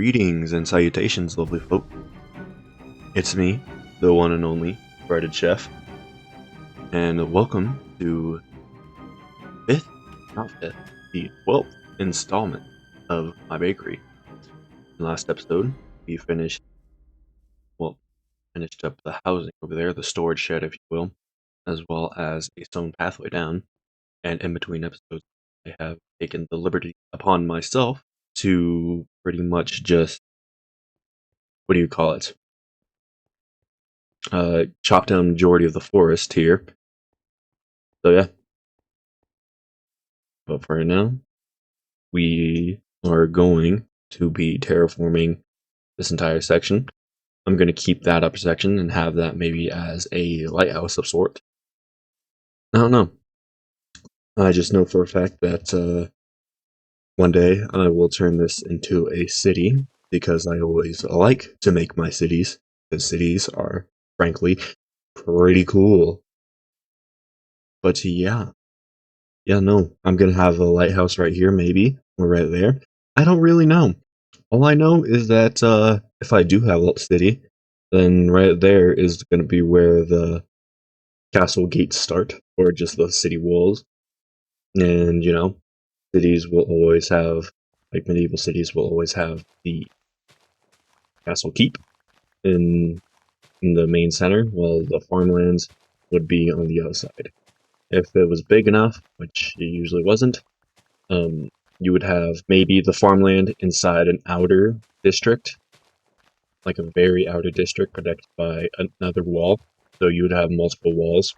Greetings and salutations, lovely folk. It's me, the one and only Breaded Chef, and welcome to the 12th installment of my bakery. In the last episode, we finished up the housing over there, the storage shed, if you will, as well as a stone pathway down. And in between episodes, I have taken the liberty upon myself to pretty much just, what do you call it? Chop down majority of the forest here. So yeah. But for right now, we are going to be terraforming this entire section. I'm going to keep that upper section and have that maybe as a lighthouse of sort. I don't know. I just know for a fact that one day I will turn this into a city because I always like to make my cities, because cities are, frankly, pretty cool. But yeah, no, I'm gonna have a lighthouse right here, maybe, or right there. I don't really know. All I know is that if I do have a city, then right there is gonna be where the castle gates start, or just the city walls. And cities will always have, like medieval cities will always have the castle keep in the main center, while the farmlands would be on the other side. If it was big enough, which it usually wasn't, you would have maybe the farmland inside an outer district, like a very outer district protected by another wall. So you would have multiple walls.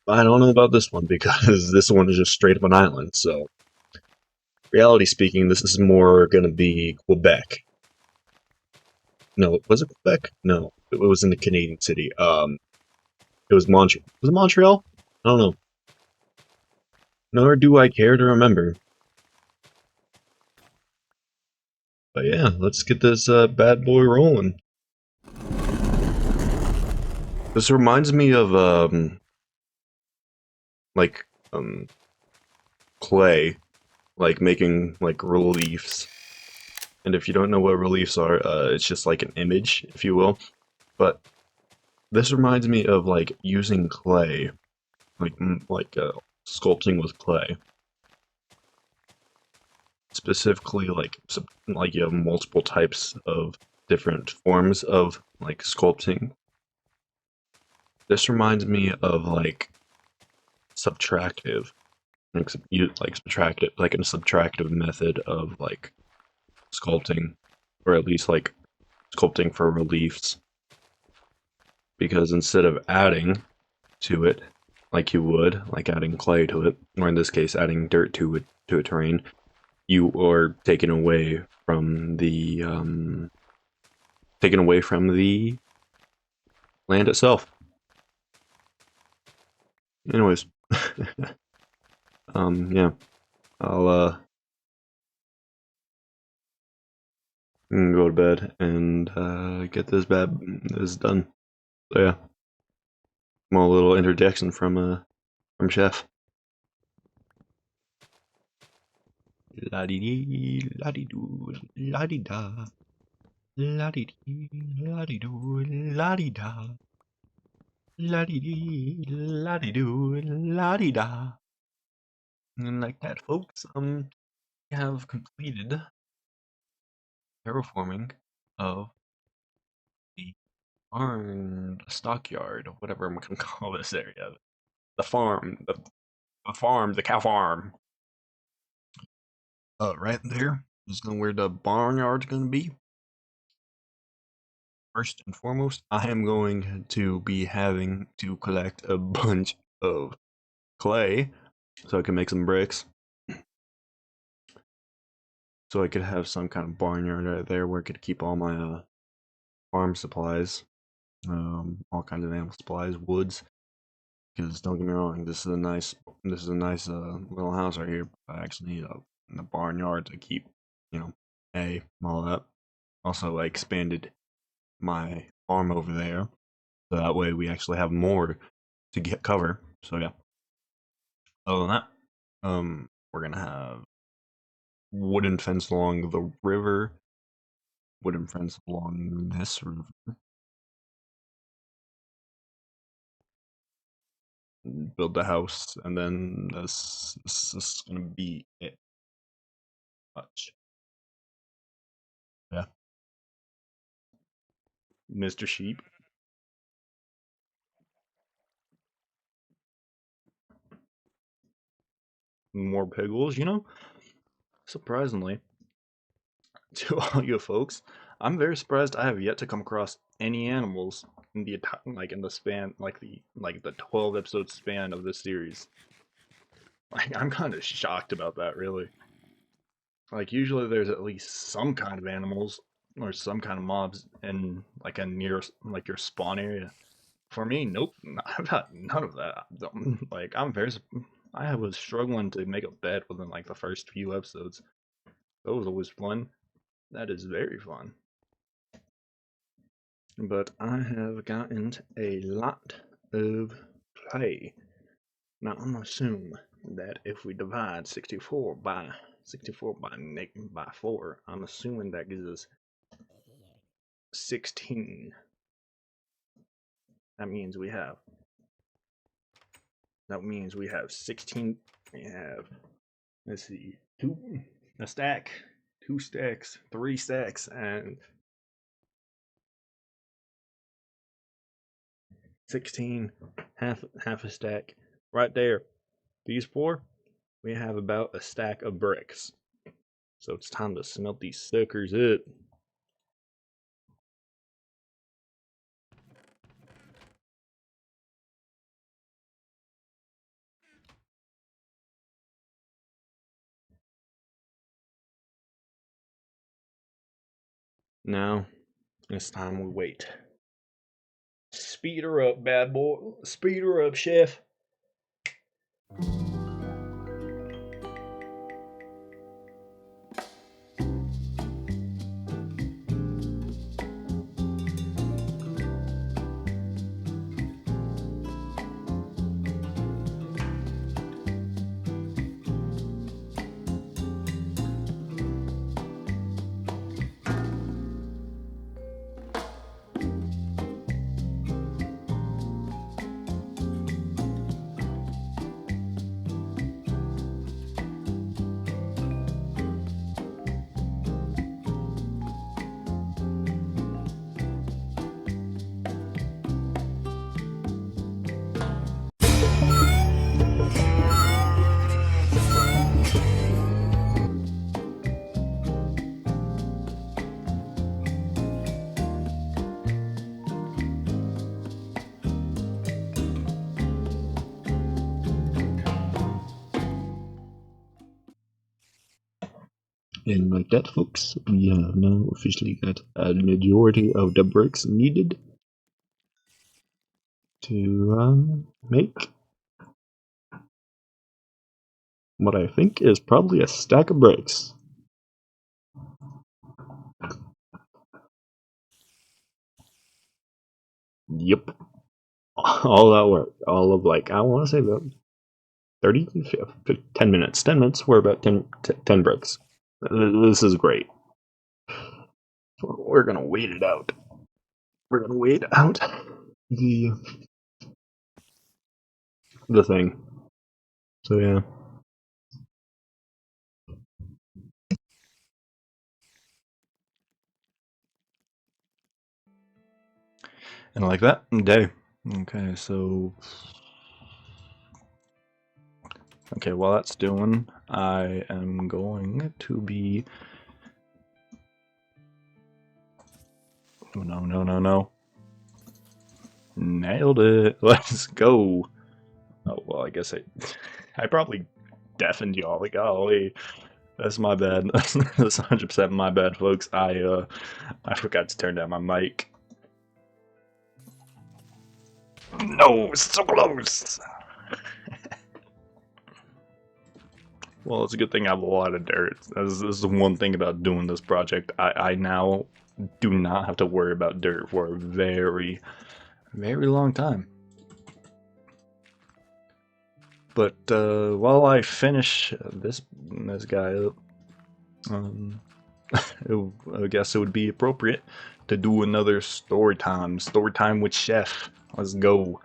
I don't know about this one because this one is just straight up an island. So, reality speaking, this is more going to be Quebec. No, was it Quebec? No, it was in the Canadian city. It was Montreal. Was it Montreal? I don't know. Nor do I care to remember. But yeah, let's get this bad boy rolling. This reminds me of like clay, like making like reliefs. And if you don't know what reliefs are, it's just like an image, if you will. But this reminds me of like using clay, like sculpting with clay. Specifically, like you have multiple types of different forms of like sculpting. This reminds me of like subtractive, like a subtractive method of like sculpting, or at least like sculpting for reliefs. Because instead of adding to it, like you would, like adding clay to it, or in this case, adding dirt to a terrain, you are taken away from the land itself. Anyways, yeah, I'll go to bed and get this done. So yeah, small little interjection from Chef. La di di, la di do, la di da, la di di, la di do, la di da, la di di, la di do, la di da. And like that, folks, we have completed terraforming of the barn, stockyard, whatever I'm gonna call this area. The farm, the cow farm. Right there is where the barnyard's gonna be. First and foremost, I am going to be having to collect a bunch of clay so I can make some bricks. So I could have some kind of barnyard right there where I could keep all my farm supplies, all kinds of animal supplies, woods. Because don't get me wrong, this is a nice little house right here. I actually need a barnyard to keep, all that. Also, I expanded my farm over there, so that way we actually have more to get cover. So yeah. Other than that, we're gonna have wooden fence along the river, wooden fence along this river. Build the house, and then this is gonna be it. Much. Yeah. Mr. Sheep. More piggles, you know? Surprisingly, to all you folks, I'm very surprised I have yet to come across any animals in the like in the span the 12 episode span of this series. Like I'm kind of shocked about that, really. Like usually there's at least some kind of animals or some kind of mobs in like a near like your spawn area. For me, nope, I've got none of that. Like I was struggling to make a bed within like the first few episodes. That was always fun. That is very fun. But I have gotten a lot of play. Now I'm gonna assume that if we divide 64 by 4, I'm assuming that gives us 16. That means we have 16. We have, let's see, a stack, 2 stacks, 3 stacks, and 16, half a stack. Right there. These 4, we have about a stack of bricks. So it's time to smelt these suckers up. Now it's time we wait. Speed her up, bad boy. Speed her up, chef. And like that, folks, we have now officially got a majority of the bricks needed to make what I think is probably a stack of bricks. Yep. All that work. All of like, I want to say about 30, 10 minutes. 10 minutes, we're about 10 bricks. This is great. We're gonna wait it out. We're gonna wait out the thing. So yeah. And like that, day. Okay, so while that's doing, I am going to be. Oh, no. Nailed it. Let's go. Oh, well, I guess I probably deafened y'all. Golly. That's my bad. That's 100% my bad, folks. I forgot to turn down my mic. No, so close. Well, it's a good thing I have a lot of dirt. This is the one thing about doing this project. I now do not have to worry about dirt for a very, very long time. But while I finish this guy up, I guess it would be appropriate to do another story time. Story time with Chef. Let's go.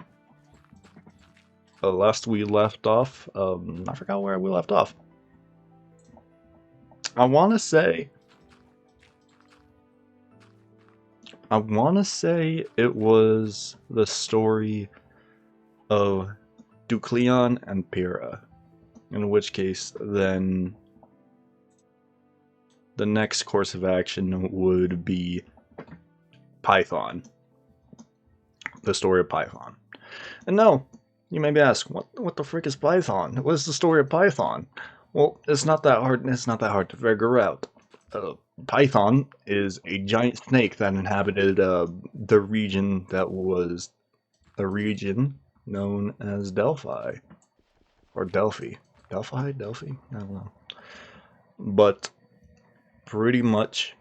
Last we left off, I forgot where we left off. I want to say it was the story of Ducleon and Pyrrha. In which case, then the next course of action would be Python. The story of Python. And no, you may be asking, what the frick is Python? What is the story of Python? Well, it's not that hard. It's not that hard to figure out. Python is a giant snake that inhabited the region that was the region known as Delphi or Delphi. Delphi? I don't know. But pretty much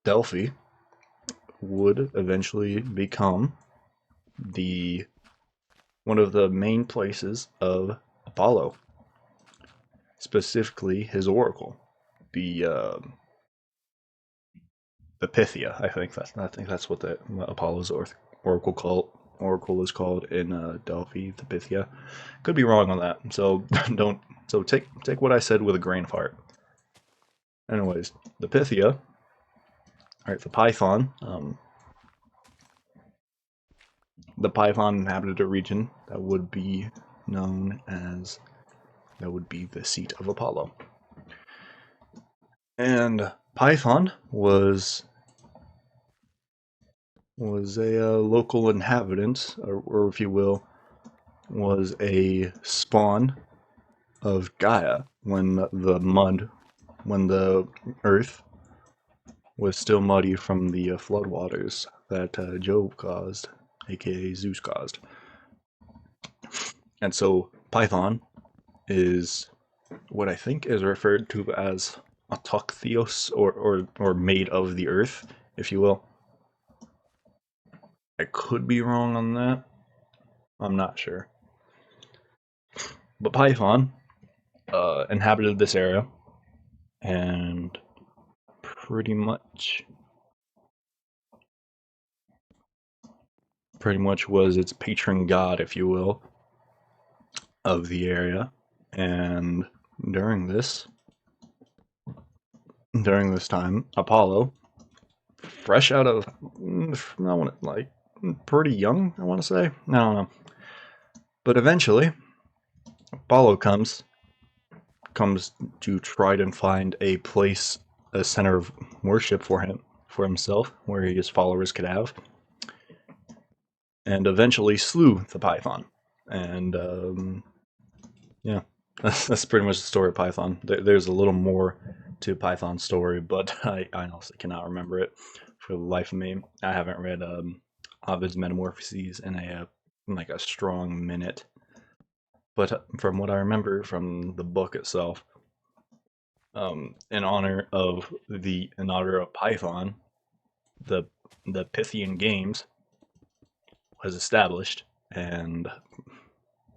Delphi would eventually become one of the main places of Apollo, specifically his oracle, the Pythia. I think that's what the Apollo's oracle is called in Delphi, the Pythia. Could be wrong on that, so don't. So take what I said with a grain of heart. Anyways, the Pythia. All right, the Python. The Python inhabited a region that would be known as that would be the seat of Apollo. And Python was a local inhabitant, or if you will, was a spawn of Gaia when the earth was still muddy from the floodwaters that Jove caused, aka Zeus caused. And so Python is what I think is referred to as Autochthios, or made of the earth, if you will. I could be wrong on that. I'm not sure. But Python inhabited this area and pretty much was its patron god, if you will, of the area. And during this time, Apollo, fresh out of, pretty young, I want to say. I don't know. But eventually, Apollo comes to try and find a place, a center of worship for himself, where his followers could have, and eventually slew the Python. And yeah, that's pretty much the story of Python. There's a little more to Python's story, but I honestly cannot remember it for the life of me. I haven't read Ovid's Metamorphoses in a strong minute. But from what I remember from the book itself, in honor of Python, the Pythian Games was established, and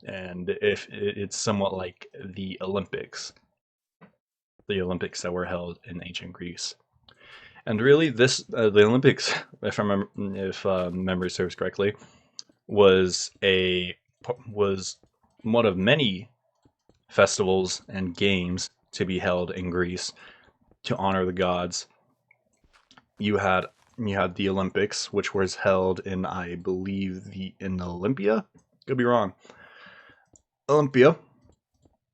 if it's somewhat like the Olympics that were held in ancient Greece. And really, the Olympics, if memory serves correctly, was one of many festivals and games to be held in Greece to honor the gods. You had the Olympics, which was held in, I believe, in Olympia. Could be wrong. Olympia.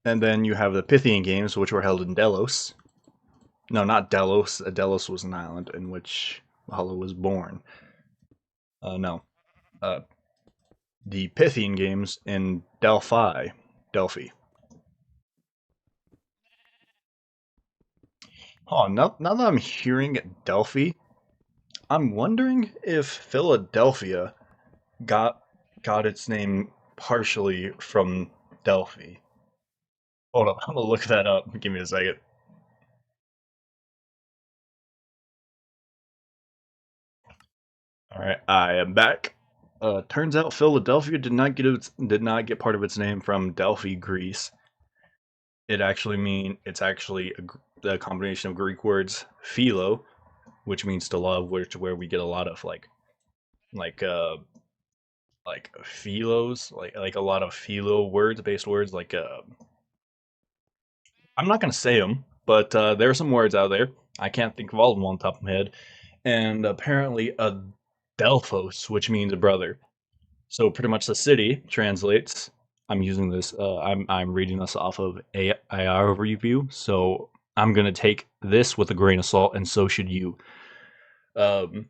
And then you have the Pythian Games, which were held in Delos. No, not Delos. Delos was an island in which Apollo was born. No. The Pythian Games in Delphi. Oh, now that I'm hearing Delphi, I'm wondering if Philadelphia got its name partially from Delphi. Hold up, I'm gonna look that up. Give me a second. All right, I am back. Turns out Philadelphia did not get part of its name from Delphi, Greece. It's actually the combination of Greek words philo, which means to love, where we get a lot of like philos, like a lot of philo words, based words. Like I'm not gonna say them, but there are some words out there. I can't think of all of them on the top of my head. And apparently, Adelphos, which means a brother. So pretty much the city translates. I'm using this. I'm reading this off of AIR review. So I'm gonna take this with a grain of salt, and so should you. Um,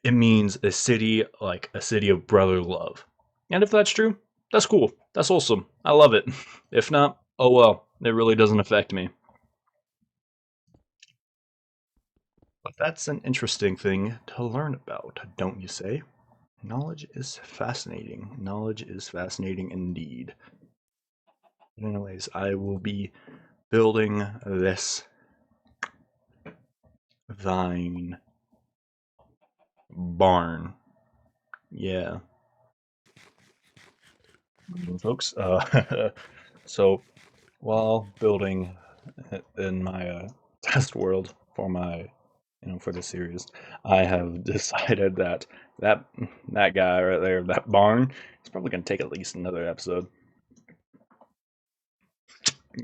it means a city, like a city of brother love. And if that's true, that's cool. That's awesome. I love it. If not, oh well. It really doesn't affect me. But that's an interesting thing to learn about, don't you say? Knowledge is fascinating. Knowledge is fascinating indeed. But anyways, I will be building this thine barn. Yeah, folks. So while building in my test world for my, for the series, I have decided that that that guy right there, that barn, is probably gonna take at least another episode.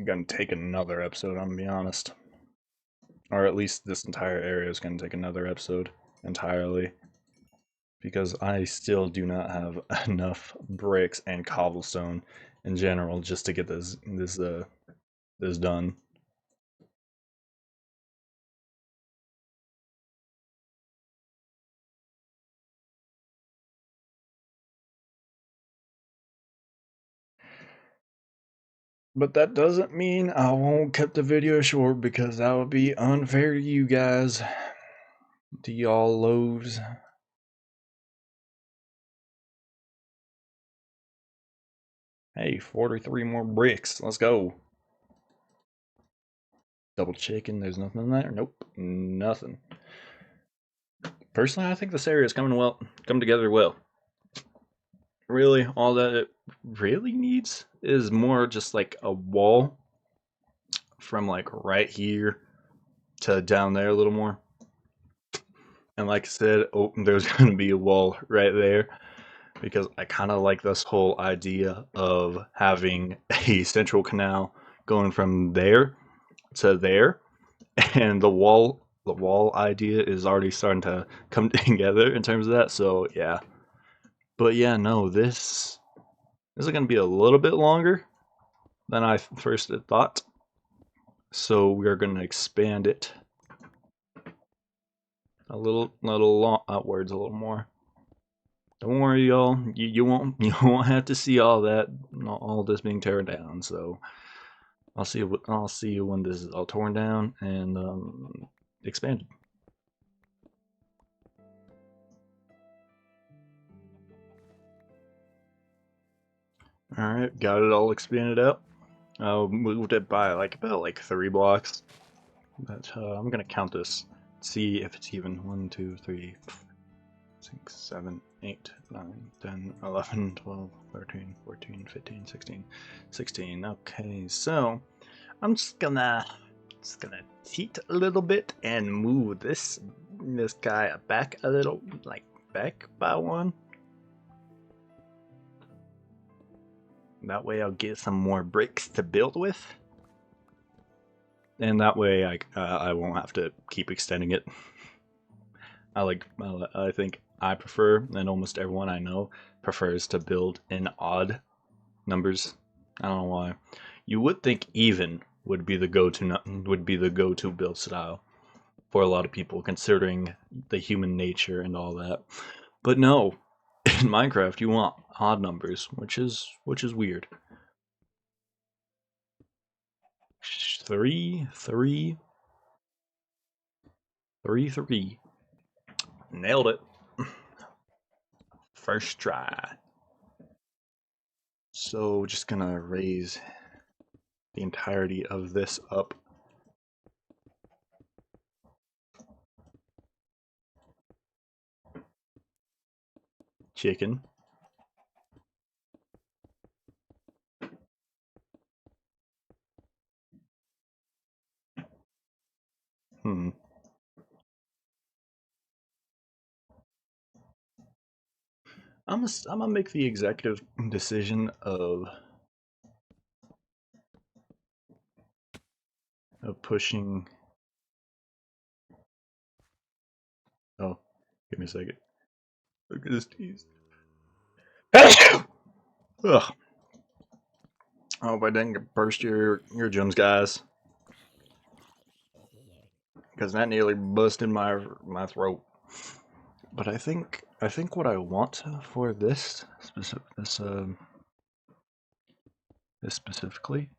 Gonna take another episode, I'm gonna be honest. Or at least this entire area is gonna take another episode entirely. Because I still do not have enough bricks and cobblestone in general just to get this done. But that doesn't mean I won't cut the video short, because that would be unfair to you guys, to y'all loaves. Hey, 43 more bricks. Let's go. Double checking. There's nothing in there. Nope, nothing. Personally, I think this area is come together well. Really, all that it really needs is more just like a wall from like right here to down there a little more. And like I said, oh, there's going to be a wall right there, because I kind of like this whole idea of having a central canal going from there to there, and the wall idea is already starting to come together in terms of that. So yeah, but yeah, no, this is going to be a little bit longer than I first had thought. So we're going to expand it a little long, outwards a little more. Don't worry, y'all. You won't you won't have to see all that, all this being torn down. So I'll see you when this is all torn down and expanded. All right, got it all expanded out. Moved it by about 3 blocks. But I'm gonna count this, see if it's even. 1, 2, 3, 6, 7, 8, 9, 10, 11, 12, 13, 14, 15, 16, 16. Okay, so I'm just gonna cheat a little bit and move this guy back a little, like back by one. That way I'll get some more bricks to build with, and that way I won't have to keep extending it. I think I prefer, and almost everyone I know prefers, to build in odd numbers. I don't know why. You would think even would be the go-to build style for a lot of people, considering the human nature and all that. But no, in Minecraft you want odd numbers, which is weird. 3, 3, 3, 3. Nailed it. First try. So just gonna raise the entirety of this up. Chicken. I'm gonna make the executive decision of pushing. Oh, give me a second. Look at this tease. Ugh. I hope I didn't burst your eardrums, guys, because that nearly busted my throat. But I think what I want for this specifically.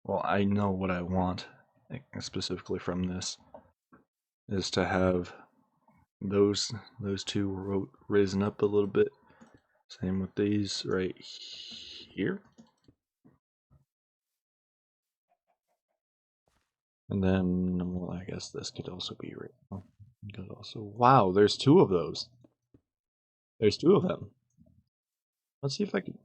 Well, I know what I want specifically from this is to have those two risen up a little bit. Same with these right here. And then, well, I guess this could also be right. Could also. Wow, there's two of those. There's two of them. Let's see if I can.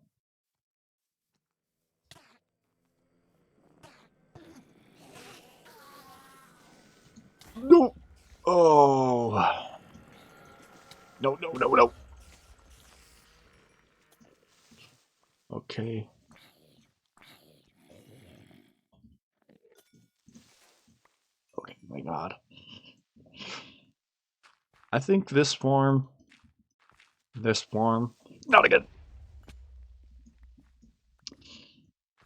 No. Oh. No, no, no, no. Okay. Okay, my god. I think this farm. Not again.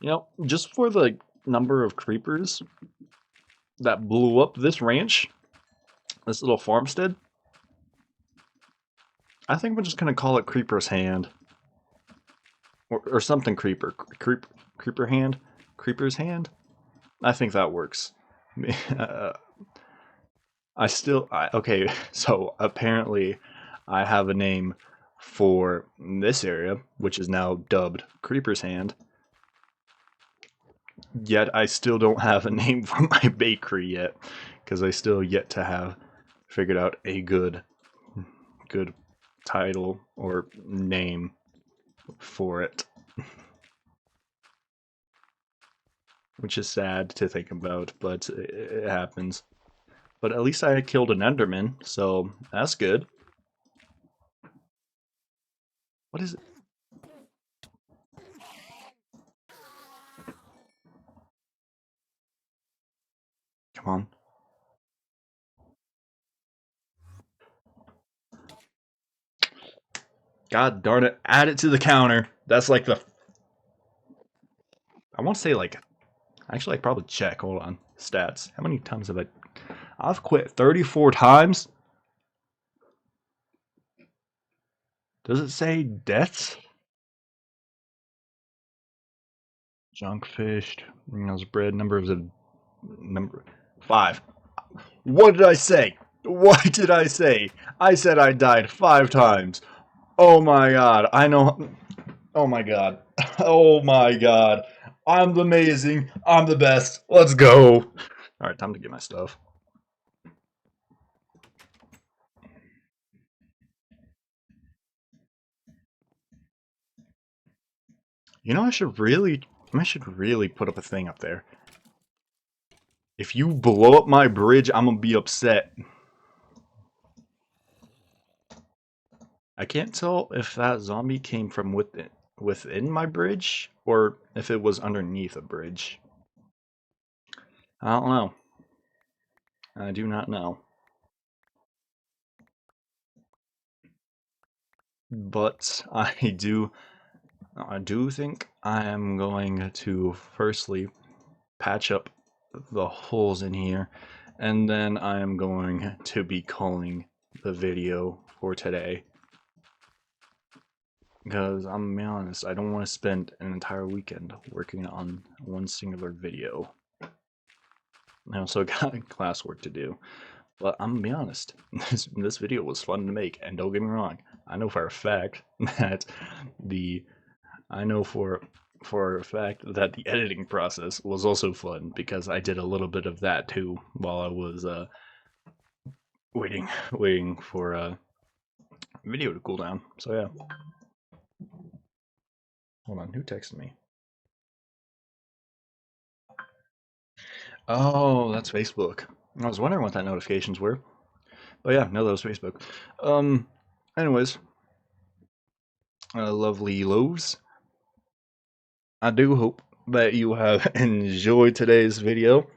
You know, just for the number of creepers that blew up this ranch, this little farmstead, I think we're just gonna call it Creeper's Hand. Or something creeper. Creeper Hand? Creeper's Hand? I think that works. Okay, so apparently I have a name for this area, which is now dubbed Creeper's Hand. Yet I still don't have a name for my bakery yet, because I still yet to have figured out a good title or name for it. Which is sad to think about, but it happens. But at least I killed an Enderman, so that's good. What is it? Come on. God darn it. Add it to the counter. That's like the... I want to say like... Actually, I probably check. Hold on. Stats. How many times have I... I've quit 34 times? Does it say deaths? Junk fished. Those bread numbers of... Number... 5. What did I say? What did I say? I said I died 5 times. Oh my god. I know... Oh my god. Oh my god. I'm amazing. I'm the best. Let's go. Alright, time to get my stuff. You know, I should really put up a thing up there. If you blow up my bridge, I'm gonna be upset. I can't tell if that zombie came from within my bridge or if it was underneath a bridge. I don't know. I do not know. But I do think I am going to firstly patch up the holes in here, and then I am going to be calling the video for today. Because I'm gonna be honest, I don't want to spend an entire weekend working on one singular video. I also got classwork to do. But I'm gonna be honest, this video was fun to make, and don't get me wrong, I know for a fact that the editing process was also fun because I did a little bit of that too while I was waiting for video to cool down. So yeah. Hold on, who texted me? Oh, that's Facebook. I was wondering what that notifications were. But yeah, no, that was Facebook. Um, anyways, lovely lows. I do hope that you have enjoyed today's video.